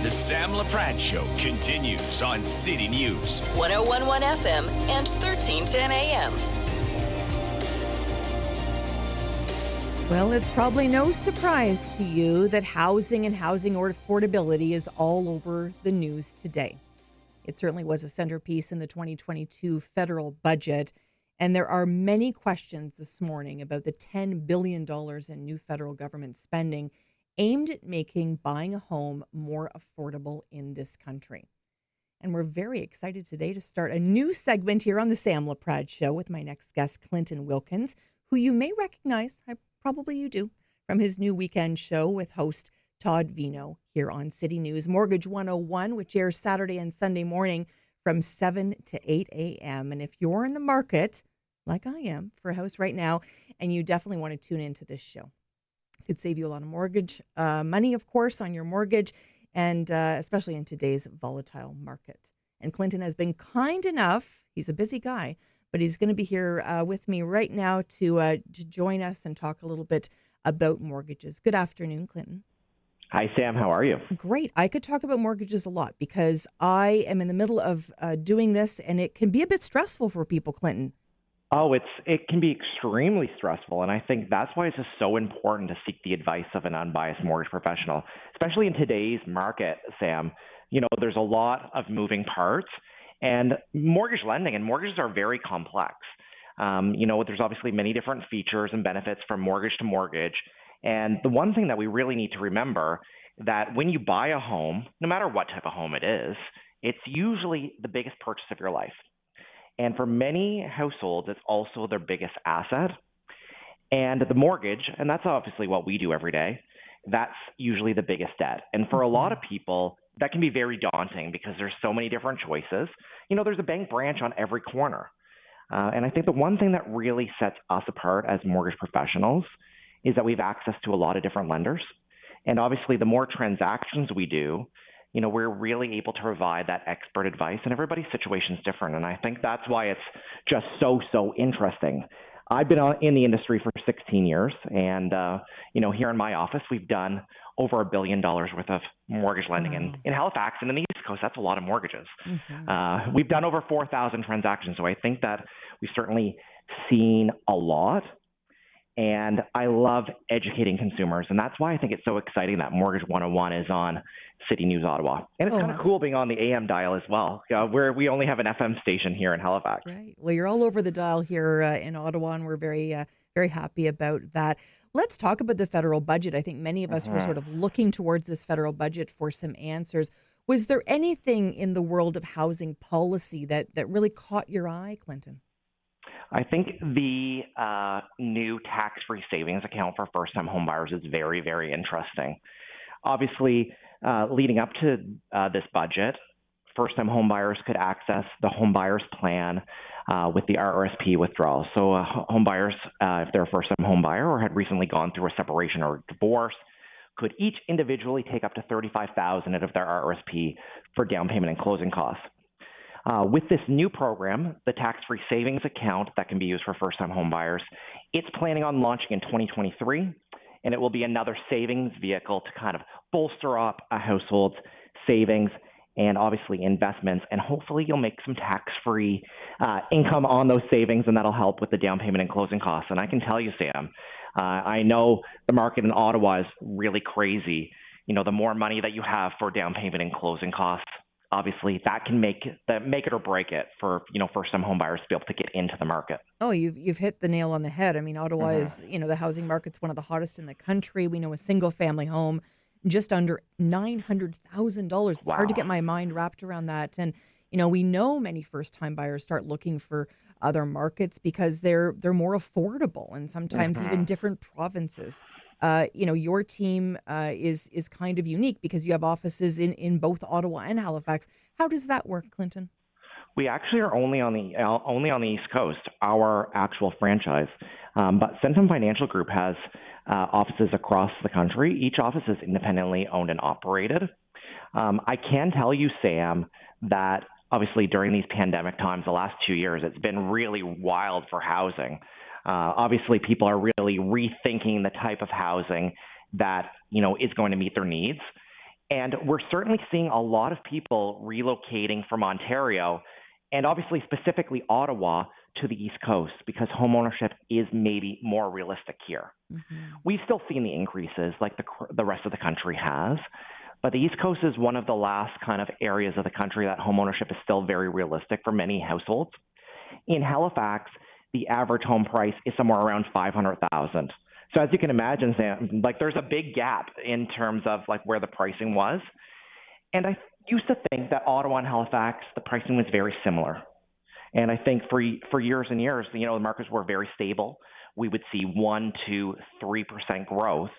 The Sam LaPrade Show continues on City News. 101.1 FM and 1310 AM. Well, it's probably no surprise to you that housing and housing affordability is all over the news today. It certainly was a centerpiece in the 2022 federal budget. And there are many questions this morning about the $10 billion in new federal government spending aimed at making buying a home more affordable in this country. And we're very excited today to start a new segment here on the Sam LaPrade Show with my next guest, Clinton Wilkins, who you may recognize, probably you do, from his new weekend show with host Todd Vino here on City News Mortgage 101, which airs Saturday and Sunday morning from 7 to 8 a.m. And if you're in the market, like I am, for a house right now, and you definitely want to tune into this show, it could save you a lot of mortgage money, of course, on your mortgage, and especially in today's volatile market. And Clinton has been kind enough, he's a busy guy, but he's going to be here with me right now to join us and talk a little bit about mortgages. Good afternoon, Clinton. Hi, Sam. How are you? Great. I could talk about mortgages a lot because I am in the middle of doing this, and it can be a bit stressful for people, Clinton. Oh, it can be extremely stressful, and I think that's why it's just so important to seek the advice of an unbiased mortgage professional, especially in today's market, Sam. You know, there's a lot of moving parts, and mortgage lending and mortgages are very complex. There's obviously many different features and benefits from mortgage to mortgage, and the one thing that we really need to remember that when you buy a home, no matter what type of home it is, it's usually the biggest purchase of your life. And for many households, it's also their biggest asset. And the mortgage, and that's obviously what we do every day, that's usually the biggest debt. And for a lot of people, that can be very daunting because there's so many different choices. You know, there's a bank branch on every corner. And I think the one thing that really sets us apart as mortgage professionals is that we have access to a lot of different lenders. And obviously, the more transactions we do, you know, we're really able to provide that expert advice, and everybody's situation is different. And I think that's why it's just so interesting. I've been in the industry for 16 years, and, here in my office, we've done over $1 billion worth of mortgage lending. And in Halifax and in the East Coast, that's a lot of mortgages. Mm-hmm. We've done over 4,000 transactions, so I think that we've certainly seen a lot. And I love educating consumers, and that's why I think it's so exciting that Mortgage 101 is on City News Ottawa. And it's kind of cool being on the AM dial as well, where we only have an FM station here in Halifax. Right. Well, you're all over the dial here in Ottawa, and we're very happy about that. Let's talk about the federal budget. I think many of us were sort of looking towards this federal budget for some answers. Was there anything in the world of housing policy that really caught your eye, Clinton? I think the new tax-free savings account for first-time homebuyers is very, very interesting. Obviously, leading up to this budget, first-time homebuyers could access the homebuyers plan with the RRSP withdrawal. So homebuyers, if they're a first-time homebuyer or had recently gone through a separation or divorce, could each individually take up to $35,000 out of their RRSP for down payment and closing costs. With this new program, the tax-free savings account that can be used for first-time homebuyers, it's planning on launching in 2023, and it will be another savings vehicle to kind of bolster up a household's savings and obviously investments, and hopefully you'll make some tax-free income on those savings, and that'll help with the down payment and closing costs. And I can tell you, Sam, I know the market in Ottawa is really crazy. You know, the more money that you have for down payment and closing costs, obviously, that can make it or break it for, first-time home buyers to be able to get into the market. Oh, you've hit the nail on the head. I mean, Ottawa is, the housing market's one of the hottest in the country. We know a single-family home just under $900,000. It's hard to get my mind wrapped around that. And, we know many first-time buyers start looking for other markets because they're more affordable and sometimes even different provinces. Your team is kind of unique because you have offices in both Ottawa and Halifax. How does that work, Clinton? We actually are only on the East Coast, our actual franchise. But Centum Financial Group has offices across the country. Each office is independently owned and operated. I can tell you, Sam, that obviously during these pandemic times, the last 2 years, it's been really wild for housing. Obviously, people are really rethinking the type of housing that, is going to meet their needs. And we're certainly seeing a lot of people relocating from Ontario and obviously specifically Ottawa to the East Coast because homeownership is maybe more realistic here. We've still seen the increases like the rest of the country has, but the East Coast is one of the last kind of areas of the country that homeownership is still very realistic for many households. In Halifax, the average home price is somewhere around $500,000. So as you can imagine, Sam, like there's a big gap in terms of like where the pricing was. And I used to think that Ottawa and Halifax, the pricing was very similar. And I think for years and years, the markets were very stable. We would see 1 to 3% growth.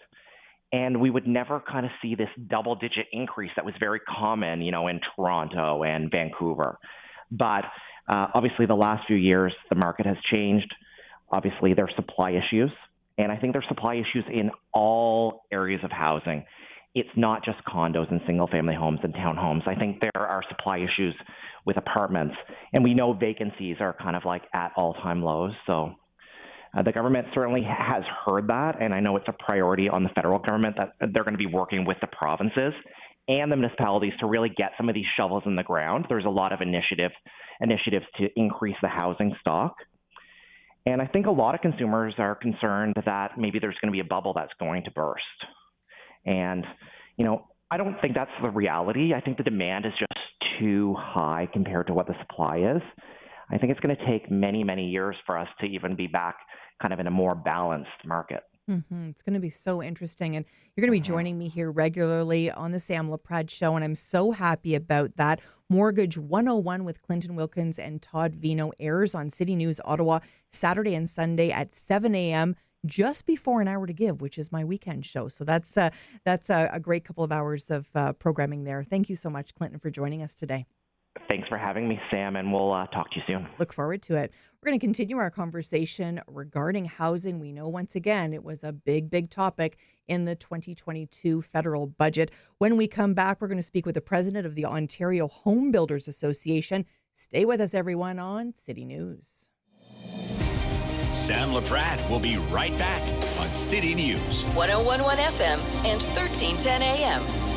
And we would never kind of see this double-digit increase that was very common, in Toronto and Vancouver. But obviously the last few years, the market has changed. Obviously, there are supply issues. And I think there's supply issues in all areas of housing. It's not just condos and single-family homes and townhomes. I think there are supply issues with apartments. And we know vacancies are kind of like at all-time lows. So the government certainly has heard that. And I know it's a priority on the federal government that they're going to be working with the provinces and the municipalities to really get some of these shovels in the ground. There's a lot of initiatives to increase the housing stock. And I think a lot of consumers are concerned that maybe there's going to be a bubble that's going to burst. And, I don't think that's the reality. I think the demand is just too high compared to what the supply is. I think it's going to take many, many years for us to even be back kind of in a more balanced market. It's going to be so interesting. And you're going to be joining me here regularly on the Sam LaPrade Show. And I'm so happy about that. Mortgage 101 with Clinton Wilkins and Todd Vino airs on City News Ottawa Saturday and Sunday at 7 a.m. just before An Hour to Give, which is my weekend show. So that's a great couple of hours of programming there. Thank you so much, Clinton, for joining us today. Thanks for having me, Sam, and we'll talk to you soon. Look forward to it. We're going to continue our conversation regarding housing. We know once again it was a big, big topic in the 2022 federal budget. When we come back, we're going to speak with the president of the Ontario Home Builders Association. Stay with us, everyone, on City News. Sam LaPrade will be right back on City News. 1011 FM and 1310 AM.